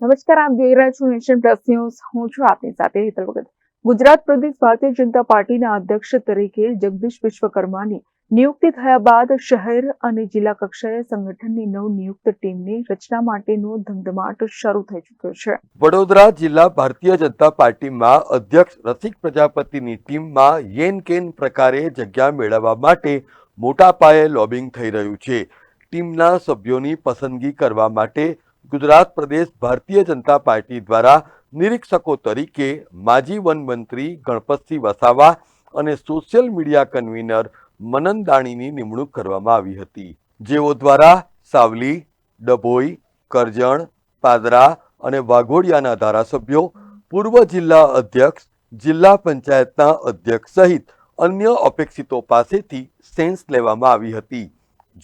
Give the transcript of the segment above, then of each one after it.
નમસ્કાર, આપ જોઈ રહ્યા છો નેશન પ્લસ ન્યૂઝ. હું છું આપની સાથે હેતલ ભગત. ગુજરાત પ્રદેશ ભારતીય જનતા પાર્ટીના અધ્યક્ષ તરીકે જગદીશ વિશ્વકર્માની નિયુક્તિ થયા બાદ શહેર અને જિલ્લા કક્ષાએ સંગઠનની નવનિયુક્ત ટીમની રચના માટેનો ધમધમાટ શરૂ થઈ ચૂક્યો છે. વડોદરા જિલ્લા ભારતીય જનતા પાર્ટીમાં અધ્યક્ષ રસિક પ્રજાપતિની ટીમમાં યેન કેન પ્રકારે જગ્યા મેળવવા માટે મોટા પાયે લોબિંગ થઈ રહ્યું છે. ટીમના સભ્યોની પસંદગી કરવા માટે ગુજરાત પ્રદેશ ભારતીય જનતા પાર્ટી દ્વારા નિરીક્ષકો તરીકે માજી વન મંત્રી ગણપતસિંહ વસાવા અને સોશિયલ મીડિયા કન્વીનર મનન દાણીની નિમણૂક કરવામાં આવી હતી. જેઓ દ્વારા સાવલી, ડભોઈ, કરજણ, પાદરા અને વાઘોડિયાના ધારાસભ્યો, પૂર્વ જિલ્લા અધ્યક્ષ, જિલ્લા પંચાયતના અધ્યક્ષ સહિત અન્ય અપેક્ષિતો પાસેથી સેન્સ લેવામાં આવી હતી.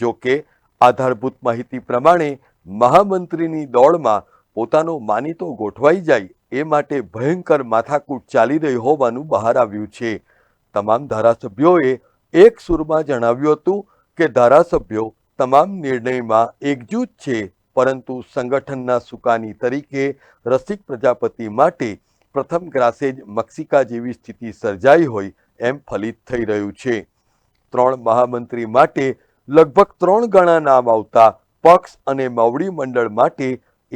જો કે આધારભૂત માહિતી પ્રમાણે મહામંત્રીની દોડમાં પોતાનો માનીતો ગોઠવાઈ જાય એ માટે ભયંકર માથાકૂટ ચાલી રહી હોવાનું બહાર આવ્યું છે. તમામ ધારાસભ્યોએ એક સુરમાં જણાવ્યું હતું કે ધારાસભ્યો તમામ નિર્ણયમાં એકજૂથ છે, પરંતુ સંગઠનના સુકાની તરીકે રસિક પ્રજાપતિ માટે પ્રથમ ગ્રાસે જ મક્ષિકા જેવી સ્થિતિ સર્જાઈ હોય એમ ફલિત થઈ રહ્યું છે. 3 મહામંત્રી માટે લગભગ 3 ગણા નામ આવતા પક્ષ અને મવડી મંડળ માટે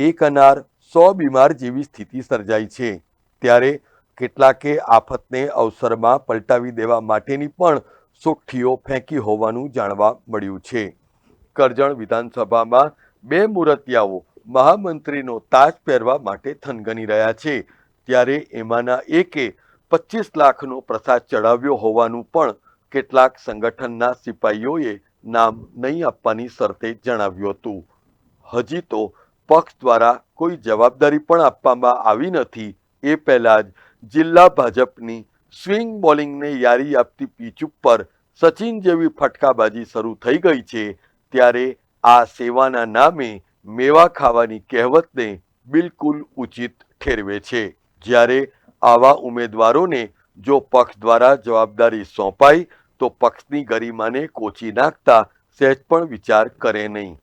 એક અનાર 100 બીમાર જેવી સ્થિતિ સર્જાઈ છે. ત્યારે કેટલાકે આફતને અવસરમાં પલટાવી દેવા માટેની પણ સોગઠીઓ ફેંકી હોવાનું જાણવા મળ્યું છે. કરજણ વિધાનસભામાં 2 મૂરતિયાઓ મહામંત્રીનો તાજ પહેરવા માટે થનગની રહ્યા છે. ત્યારે એમાંના એકે 25 લાખનો પ્રસાદ ચડાવ્યો હોવાનું પણ કેટલાક સંગઠનના સિપાહીઓએ નામ નહીં આપવાની શરતે જણાવ્યું હતું. હજી તો પક્ષ દ્વારા કોઈ જવાબદારી પણ આપવામાં આવી નથી. એ પહેલા જ જિલ્લા ભાજપની સ્વિંગ બોલિંગને યારી આપતી પીચ ઉપર સચિન જેવી ફટકાબાજી શરૂ થઈ ગઈ છે. ત્યારે આ સેવાના નામે મેવા ખાવાની કહેવતને બિલકુલ ઉચિત ઠેરવે છે. જ્યારે આવા ઉમેદવારોને જો પક્ષ દ્વારા જવાબદારી સોંપાય તો પક્ષની ગરિમાને કોચી નાખતા સહેજ પણ વિચાર કરે નહીં.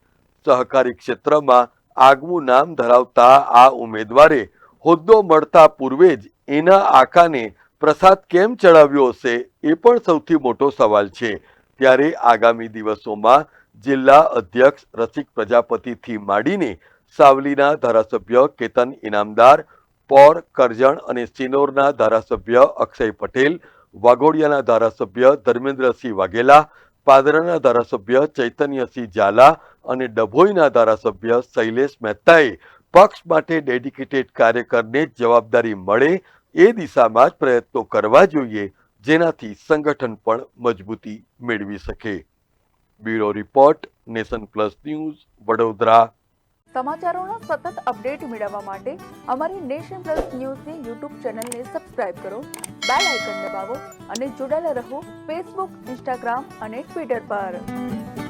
સહકારી ક્ષેત્રમાં આગવું નામ ધરાવતા આ ઉમેદવારે હોદ્દો મળતા પૂર્વે જ એના આકાને પ્રસાદ કેમ ચડાવ્યો હશે એ પણ સૌથી મોટો સવાલ છે. ત્યારે આગામી દિવસોમાં જિલ્લા અધ્યક્ષ રસિક પ્રજાપતિથી માંડીને સાવલીના ધારાસભ્ય કેતન ઇનામદાર, પોર, કરજણ અને સિનોરના ધારાસભ્ય અક્ષય પટેલ, વાઘોડિયાના ધારાસભ્ય ધર્મેન્દ્રસિંહ વાઘેલા, પાદરાના ધારાસભ્ય ચૈતન્યસિંહ ઝાલા અને ડભોઈના ધારાસભ્ય શૈલેષ મહેતાએ પક્ષ માટે ડેડિકેટેડ કાર્યકરને જવાબદારી મળે એ દિશામાં જ પ્રયત્નો કરવા જોઈએ, જેનાથી સંગઠન પણ મજબૂતી મેળવી શકે. Bureau report, nation plus news, Vadodara. સમાચારોનો સતત અપડેટ મેળવવા માટે અમારી નેશન પ્લસ ન્યૂઝની યુટ્યુબ ચેનલને સબસ્ક્રાઇબ કરો, બેલ આઇકન દબાવો અને જોડાયેલા રહો ફેસબુક, ઇન્સ્ટાગ્રામ અને ટ્વિટર પર.